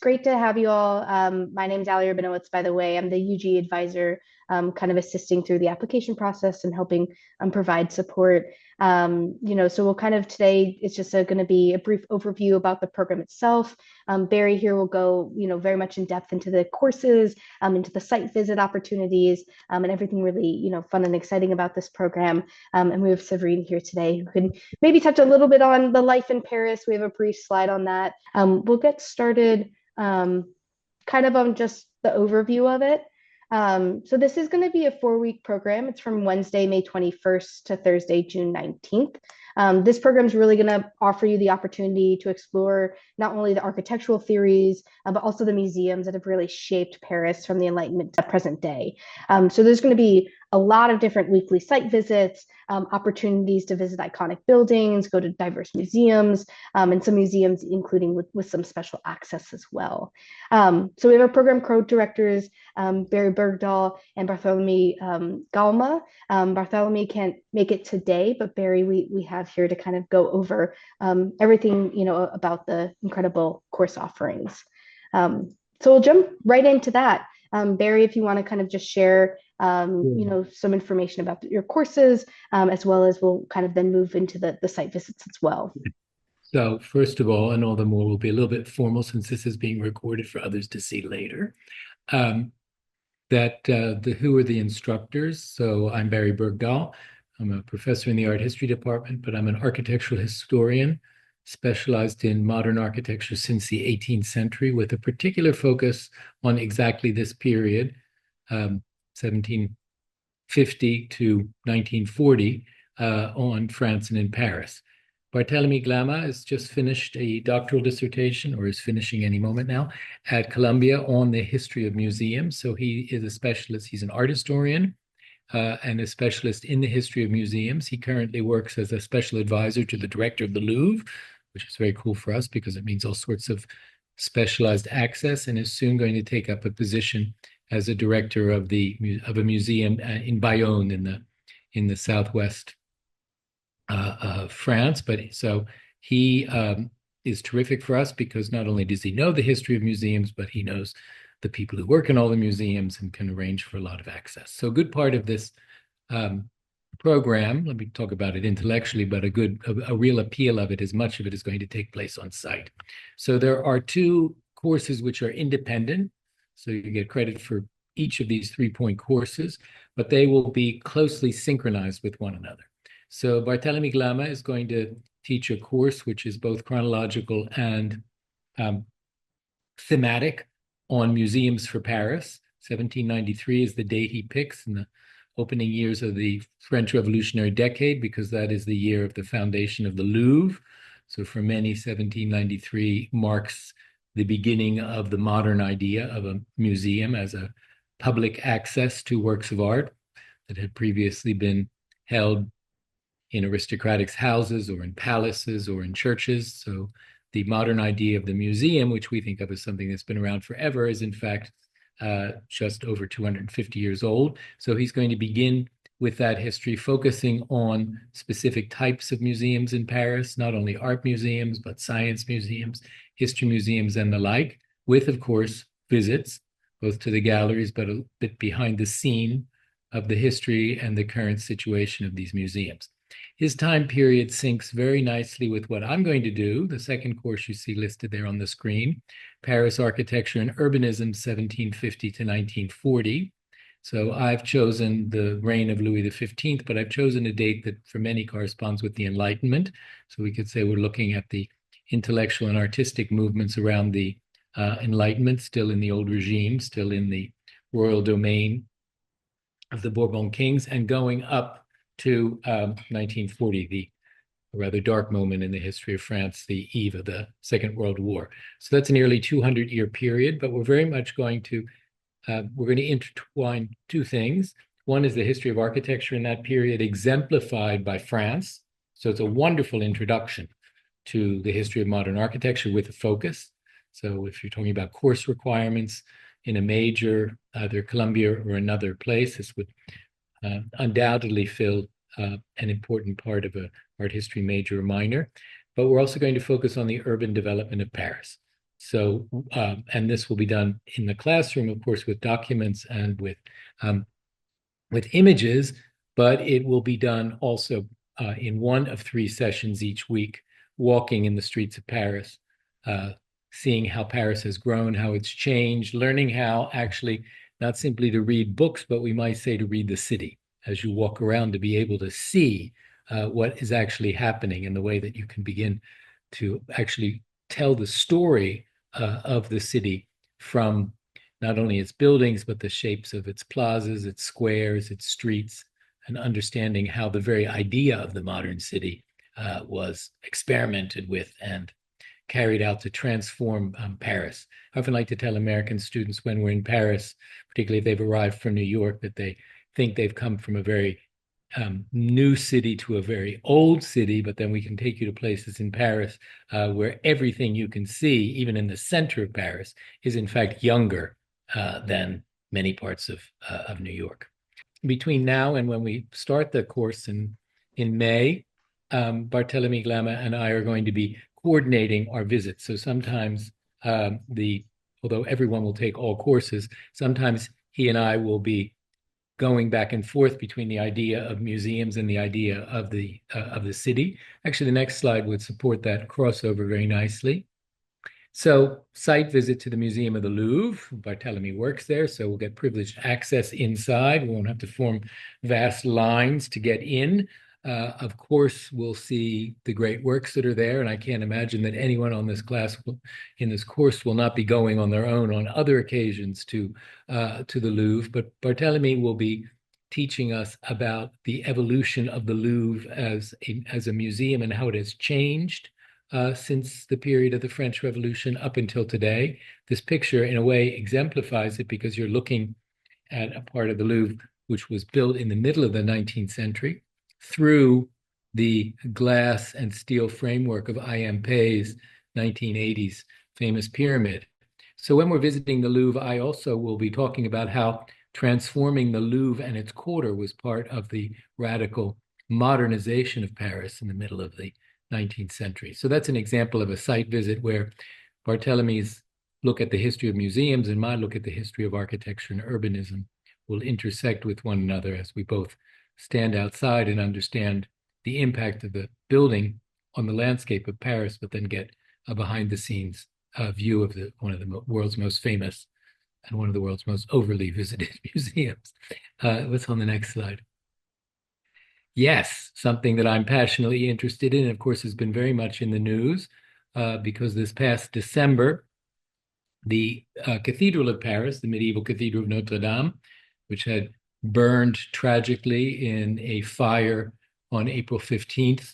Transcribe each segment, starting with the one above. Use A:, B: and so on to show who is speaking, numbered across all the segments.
A: great to have you all. My name is Ali Rabinowitz, by the way. I'm the UG advisor, kind of assisting through the application process and helping provide support. So we'll kind of today, it's just going to be a brief overview about the program itself. Barry here will go, very much in depth into the courses, into the site visit opportunities, and everything really, fun and exciting about this program. And we have Severine here today who can maybe touch a little bit on the life in Paris. We have a brief slide on that. We'll get started kind of on just the overview of it. So this is going to be a 4-week program. It's from Wednesday, May 21st to Thursday, June 19th. This program is really going to offer you the opportunity to explore not only the architectural theories, but also the museums that have really shaped Paris from the Enlightenment to present day. So there's going to be a lot of different weekly site visits, opportunities to visit iconic buildings, go to diverse museums, and some museums including with some special access as well. So we have our program co-directors, Barry Bergdahl and Bartholomew Galma. Bartholomew can't make it today, but Barry, we have here to kind of go over everything, about the incredible course offerings. So we'll jump right into that. Barry, if you want to kind of just share, some information about your courses, as well as we'll kind of then move into the site visits as well.
B: So first of all, and all the more will be a little bit formal since this is being recorded for others to see later, who are the instructors. So I'm Barry Bergdahl. I'm a professor in the art history department, but I'm an architectural historian specialized in modern architecture since the 18th century with a particular focus on exactly this period, 1750 to 1940, on France and in Paris. Bartholomew Glama has just finished a doctoral dissertation, or is finishing any moment now, at Columbia on the history of museums. So he is a specialist. He's an art historian and a specialist in the history of museums. He currently works as a special advisor to the director of the Louvre, which is very cool for us because it means all sorts of specialized access, and is soon going to take up a position as a director of a museum in Bayonne in the southwest of France. But so he is terrific for us because not only does he know the history of museums, but he knows the people who work in all the museums and can arrange for a lot of access. So a good part of this program, let me talk about it intellectually, but a real appeal of it is much of it is going to take place on site. So there are 2 courses which are independent. So you get credit for each of these 3-point courses, but they will be closely synchronized with one another. So Bartholomew Glama is going to teach a course which is both chronological and thematic on museums for Paris. 1793 is the date he picks in the opening years of the French Revolutionary decade, because that is the year of the foundation of the Louvre. So for many, 1793 marks the beginning of the modern idea of a museum as a public access to works of art that had previously been held in aristocrats' houses or in palaces or in churches. So the modern idea of the museum, which we think of as something that's been around forever, is in fact just over 250 years old. So he's going to begin with that history, focusing on specific types of museums in Paris, not only art museums, but science museums, history museums, and the like, with, of course, visits, both to the galleries, but a bit behind the scene of the history and the current situation of these museums. His time period syncs very nicely with what I'm going to do, the second course you see listed there on the screen, Paris Architecture and Urbanism, 1750 to 1940. So I've chosen the reign of Louis XV, but I've chosen a date that for many corresponds with the Enlightenment. So we could say we're looking at the intellectual and artistic movements around the Enlightenment, still in the old regime, still in the royal domain of the Bourbon kings, and going up to 1940, the rather dark moment in the history of France, the eve of the Second World War. So that's a nearly 200-year period, but we're very much going to intertwine 2 things. One is the history of architecture in that period, exemplified by France. So it's a wonderful introduction to the history of modern architecture with a focus. So if you're talking about course requirements in a major, either Columbia or another place, this would undoubtedly fill an important part of a art history major or minor. But we're also going to focus on the urban development of Paris. So, and this will be done in the classroom, of course, with documents and with images, but it will be done also in one of 3 sessions each week, walking in the streets of Paris, uh, seeing how Paris has grown, how it's changed, learning how actually not simply to read books, but we might say to read the city as you walk around, to be able to see what is actually happening in the way that you can begin to actually tell the story of the city from not only its buildings, but the shapes of its plazas, its squares, its streets, and understanding how the very idea of the modern city was experimented with and carried out to transform Paris. I often like to tell American students when we're in Paris, particularly if they've arrived from New York, that they think they've come from a very new city to a very old city, but then we can take you to places in Paris where everything you can see, even in the center of Paris, is in fact younger than many parts of New York. Between now and when we start the course in May, Barthélemy Glama and I are going to be coordinating our visits. So sometimes although everyone will take all courses, sometimes he and I will be going back and forth between the idea of museums and the idea of the city. Actually, the next slide would support that crossover very nicely. So, site visit to the Museum of the Louvre. Barthélemy works there, so we'll get privileged access inside. We won't have to form vast lines to get in. Of course, we'll see the great works that are there, and I can't imagine that anyone on this in this course will not be going on their own on other occasions to the Louvre. But Barthélemy will be teaching us about the evolution of the Louvre as a museum and how it has changed since the period of the French Revolution up until today. This picture, in a way, exemplifies it because you're looking at a part of the Louvre which was built in the middle of the 19th century through the glass and steel framework of I.M. Pei's 1980s famous pyramid. So when we're visiting the Louvre, I also will be talking about how transforming the Louvre and its quarter was part of the radical modernization of Paris in the middle of the 19th century. So that's an example of a site visit where Barthélemy's look at the history of museums and my look at the history of architecture and urbanism will intersect with one another as we both stand outside and understand the impact of the building on the landscape of Paris, but then get a behind-the-scenes view of one of the world's most famous and one of the world's most overly visited museums. What's on the next slide? Yes, something that I'm passionately interested in, of course, has been very much in the news because this past December, the Cathedral of Paris, the medieval Cathedral of Notre Dame, which had burned tragically in a fire on April 15th,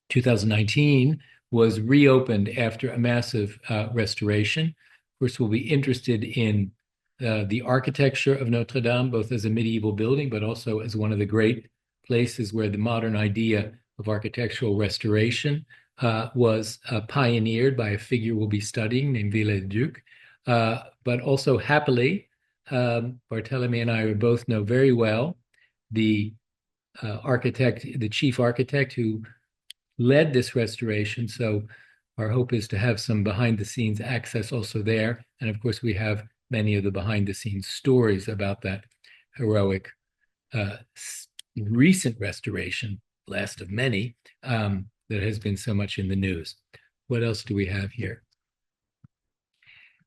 B: 2019, was reopened after a massive restoration. Of course, we'll be interested in the architecture of Notre Dame, both as a medieval building, but also as one of the great places where the modern idea of architectural restoration was pioneered by a figure we'll be studying named Viollet-le-Duc. But also happily, Barthélemy and I both know very well the chief architect who led this restoration. So our hope is to have some behind the scenes access also there. And of course, we have many of the behind the scenes stories about that heroic recent restoration, last of many, that has been so much in the news. What else do we have here?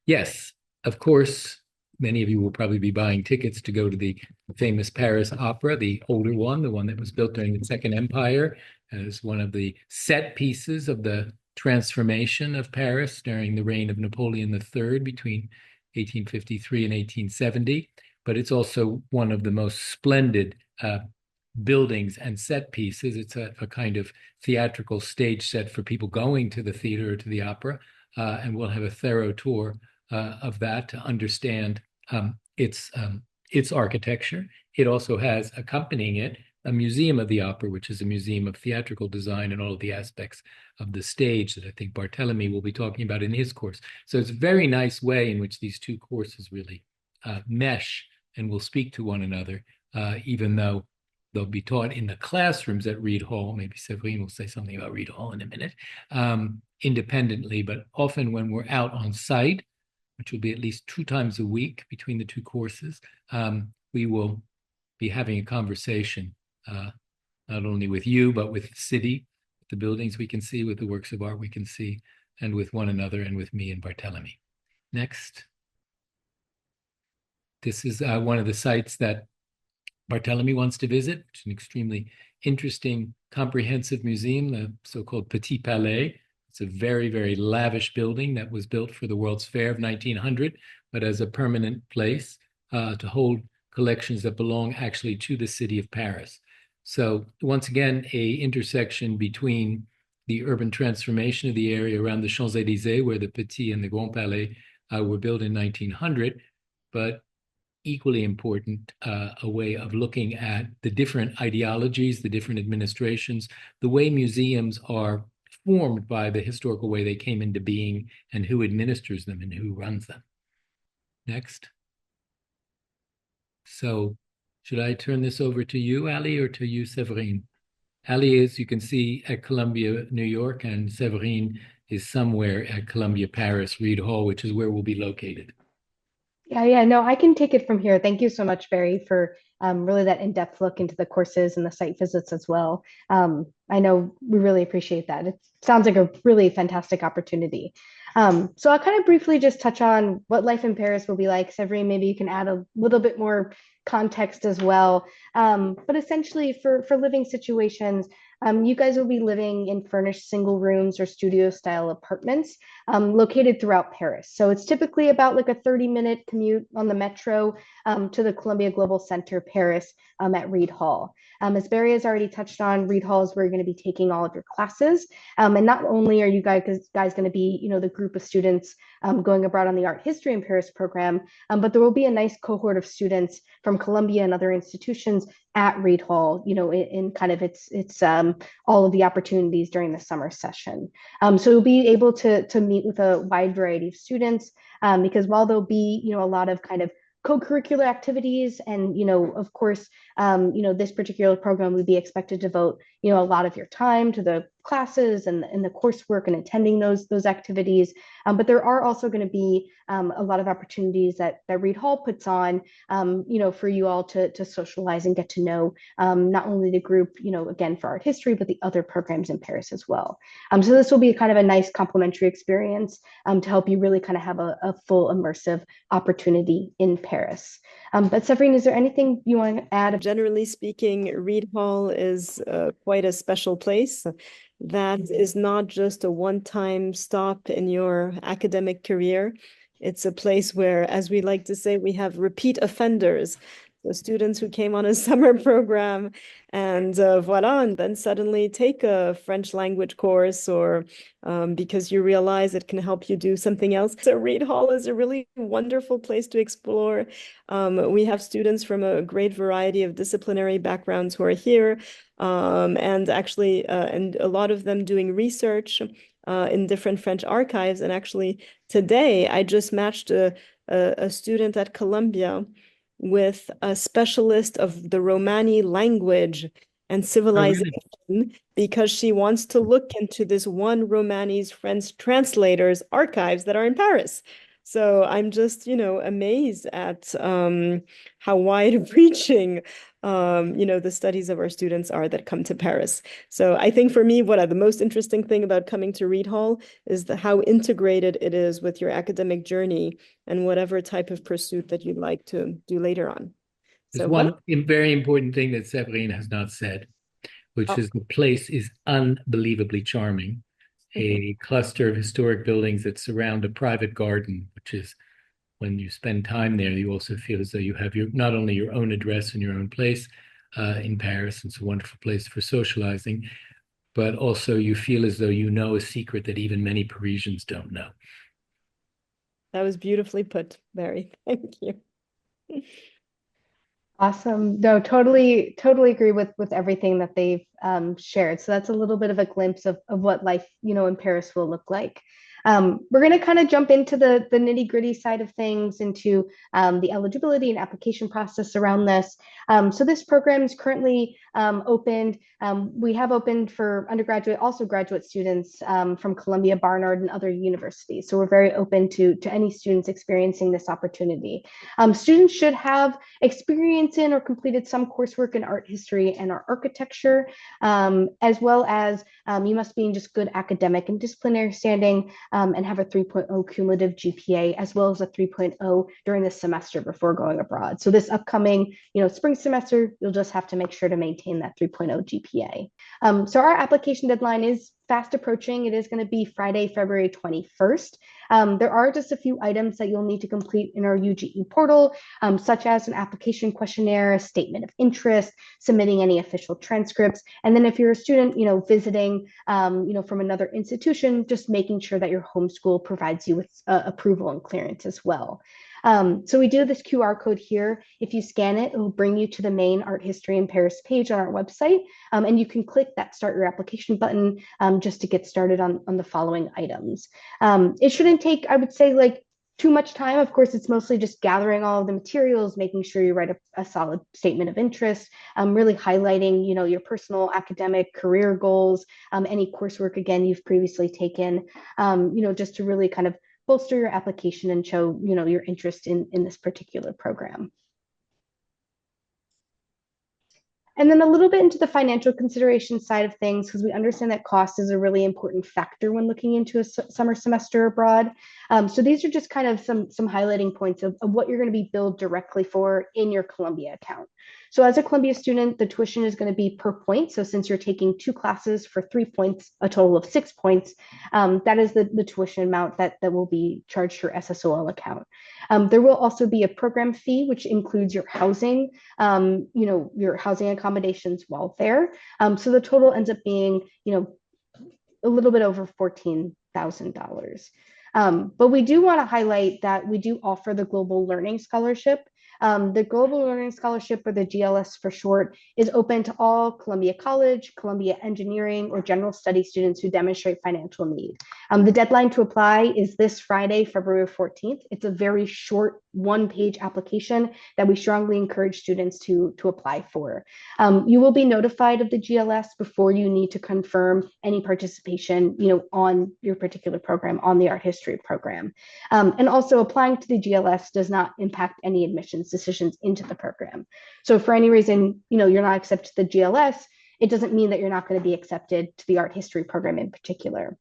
B: Yes, of course, many of you will probably be buying tickets to go to the famous Paris Opera, the older one, the one that was built during the Second Empire, as one of the set pieces of the transformation of Paris during the reign of Napoleon III between 1853 and 1870. But it's also one of the most splendid buildings and set pieces. It's a kind of theatrical stage set for people going to the theater or to the opera. And we'll have a thorough tour of that to understand its architecture. It also has accompanying it a museum of the opera, which is a museum of theatrical design and all of the aspects of the stage that I think Barthélemy will be talking about in his course. So it's a very nice way in which these two courses really mesh and will speak to one another, even though They'll be taught in the classrooms at Reed Hall. Maybe Séverine will say something about Reed Hall in a minute, independently. But often when we're out on site, which will be at least 2 times a week between the two courses, we will be having a conversation, not only with you, but with the city, with the buildings we can see, with the works of art we can see, and with one another and with me and Barthélemy. Next. This is one of the sites that Barthélemy wants to visit, which is an extremely interesting, comprehensive museum, the so-called Petit Palais. It's a very, very lavish building that was built for the World's Fair of 1900, but as a permanent place to hold collections that belong actually to the city of Paris. So once again, a intersection between the urban transformation of the area around the Champs-Élysées, where the Petit and the Grand Palais were built in 1900, but equally important, a way of looking at the different ideologies, the different administrations, the way museums are formed by the historical way they came into being and who administers them and who runs them. Next. So should I turn this over to you, Ali, or to you, Séverine? Ali is, you can see, at Columbia, New York, and Séverine is somewhere at Columbia, Paris, Reed Hall, which is where we'll be located.
A: Yeah, no, I can take it from here. Thank you so much, Barry, for really that in-depth look into the courses and the site visits as well. I know we really appreciate that. It sounds like a really fantastic opportunity. So I'll kind of briefly just touch on what life in Paris will be like. Severine, maybe you can add a little bit more context as well. But essentially, for living situations, you guys will be living in furnished single rooms or studio style apartments located throughout Paris. So it's typically about like a 30-minute commute on the metro to the Columbia Global Center, Paris, at Reed Hall. As Barry has already touched on, Reed Hall is where you're going to be taking all of your classes. And not only are you guys going to be, the group of students going abroad on the Art History in Paris program, but there will be a nice cohort of students from Columbia and other institutions at Reed Hall, in kind of its all of the opportunities during the summer session. So you'll be able to meet with a wide variety of students because while there'll be, a lot of kind of co-curricular activities and of course this particular program would be expected to devote a lot of your time to the classes and the coursework and attending those activities, but there are also going to be a lot of opportunities that Reed Hall puts on for you all to socialize and get to know not only the group again for art history but the other programs in Paris as well. So this will be kind of a nice complementary experience to help you really kind of have a full immersive opportunity in Paris. But Séverine, is there anything you want to add?
C: Generally speaking, Reed Hall is quite a special place that is not just a one-time stop in your academic career. It's a place where, as we like to say, we have repeat offenders. So students who came on a summer program and voila, and then suddenly take a French language course or because you realize it can help you do something else. So Reed Hall is a really wonderful place to explore. We have students from a great variety of disciplinary backgrounds who are here, and actually, and a lot of them doing research in different French archives. And actually, today I just matched a student at Columbia with a specialist of the Romani language and civilization because she wants to look into this one Romani's French translator's archives that are in Paris. So I'm just, amazed at how wide-reaching, the studies of our students are that come to Paris. So I think for me, the most interesting thing about coming to Reed Hall is how integrated it is with your academic journey and whatever type of pursuit that you'd like to do later on.
B: There's one very important thing that Séverine has not said, which is the place is unbelievably charming. A cluster of historic buildings that surround a private garden, which is, when you spend time there, you also feel as though you have not only your own address and your own place in Paris. It's a wonderful place for socializing, but also you feel as though you know a secret that even many Parisians don't know.
C: That was beautifully put, Barry. Thank you.
A: Awesome. No, totally agree with everything that they've shared. So that's a little bit of a glimpse of what life, in Paris will look like. We're going to kind of jump into the nitty gritty side of things, into the eligibility and application process around this. So this program is currently opened. We have opened for undergraduate, also graduate students from Columbia, Barnard, and other universities. So we're very open to any students experiencing this opportunity. Students should have experience in or completed some coursework in art history and art architecture, as well as you must be in just good academic and disciplinary standing, and have a 3.0 cumulative GPA, as well as a 3.0 during the semester before going abroad. So this upcoming, spring semester, you'll just have to make sure to maintain that 3.0 GPA. So our application deadline is fast approaching. It is going to be Friday, February 21st. There are just a few items that you'll need to complete in our UGE portal, such as an application questionnaire, a statement of interest, submitting any official transcripts. And then if you're a student, visiting, from another institution, just making sure that your home school provides you with approval and clearance as well. So we do have this QR code here. If you scan it, it will bring you to the main Art History in Paris page on our website. And you can click that Start Your Application button just to get started on the following items. It shouldn't take, I would say, like too much time. Of course, it's mostly just gathering all of the materials, making sure you write a solid statement of interest, really highlighting, your personal, academic, career goals, any coursework, again, you've previously taken, just to really kind of bolster your application and show, your interest in this particular program. And then a little bit into the financial consideration side of things, because we understand that cost is a really important factor when looking into a summer semester abroad. So these are just kind of some highlighting points of what you're going to be billed directly for in your Columbia account. So as a Columbia student, the tuition is going to be per point. So since you're taking 2 classes for 3 points, a total of 6 points, that is the tuition amount that will be charged your SSOL account. There will also be a program fee, which includes your housing, your housing accommodations while there. So the total ends up being, a little bit over $14,000. But we do want to highlight that we do offer the Global Learning Scholarship. The Global Learning Scholarship, or the GLS for short, is open to all Columbia College, Columbia Engineering, or general study students who demonstrate financial need. The deadline to apply is this Friday, February 14th. It's a very short 1-page application that we strongly encourage students to apply for. You will be notified of the GLS before you need to confirm any participation, on your particular program, on the art history program. And also, applying to the GLS does not impact any admissions decisions into the program. So if for any reason, you're not accepted to the GLS, it doesn't mean that you're not going to be accepted to the art history program in particular.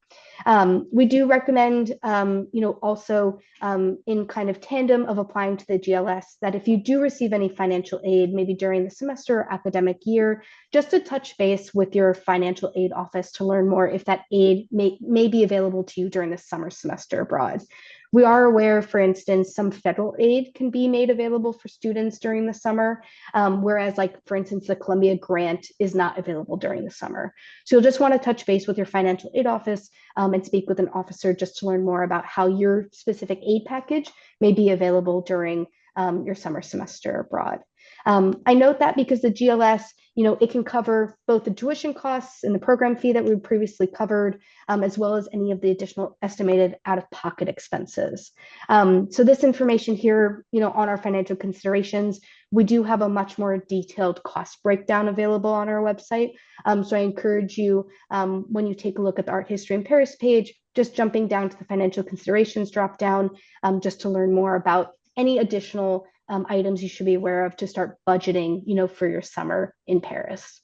A: We do recommend, also in kind of tandem of applying to the GLS, that if you do receive any financial aid, maybe during the semester or academic year, just to touch base with your financial aid office to learn more if that aid may be available to you during the summer semester abroad. We are aware, for instance, some federal aid can be made available for students during the summer, whereas, like, for instance, the Columbia grant is not available during the summer. So you'll just want to touch base with your financial aid office and speak with an officer just to learn more about how your specific aid package may be available during your summer semester abroad. I note that because the GLS, it can cover both the tuition costs and the program fee that we previously covered, as well as any of the additional estimated out-of-pocket expenses. So this information here, on our financial considerations, we do have a much more detailed cost breakdown available on our website. So I encourage you, when you take a look at the Art History in Paris page, just jumping down to the financial considerations drop down, just to learn more about any additional items you should be aware of to start budgeting, for your summer in Paris.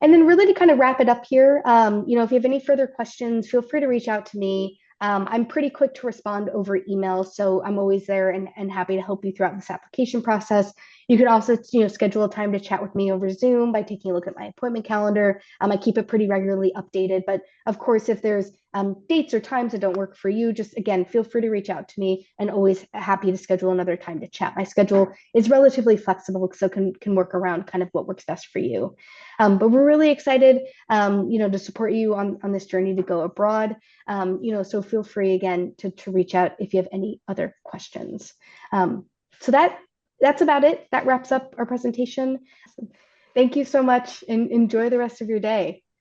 A: And then really to kind of wrap it up here, if you have any further questions, feel free to reach out to me. I'm pretty quick to respond over email, so I'm always there and happy to help you throughout this application process. You could also, schedule a time to chat with me over Zoom by taking a look at my appointment calendar. I keep it pretty regularly updated, but of course, if there's dates or times that don't work for you, just again, feel free to reach out to me, and always happy to schedule another time to chat. My schedule is relatively flexible, so can work around kind of what works best for you. But we're really excited, to support you on this journey to go abroad. So feel free again to reach out if you have any other questions. So that's about it. That wraps up our presentation. Thank you so much, and enjoy the rest of your day.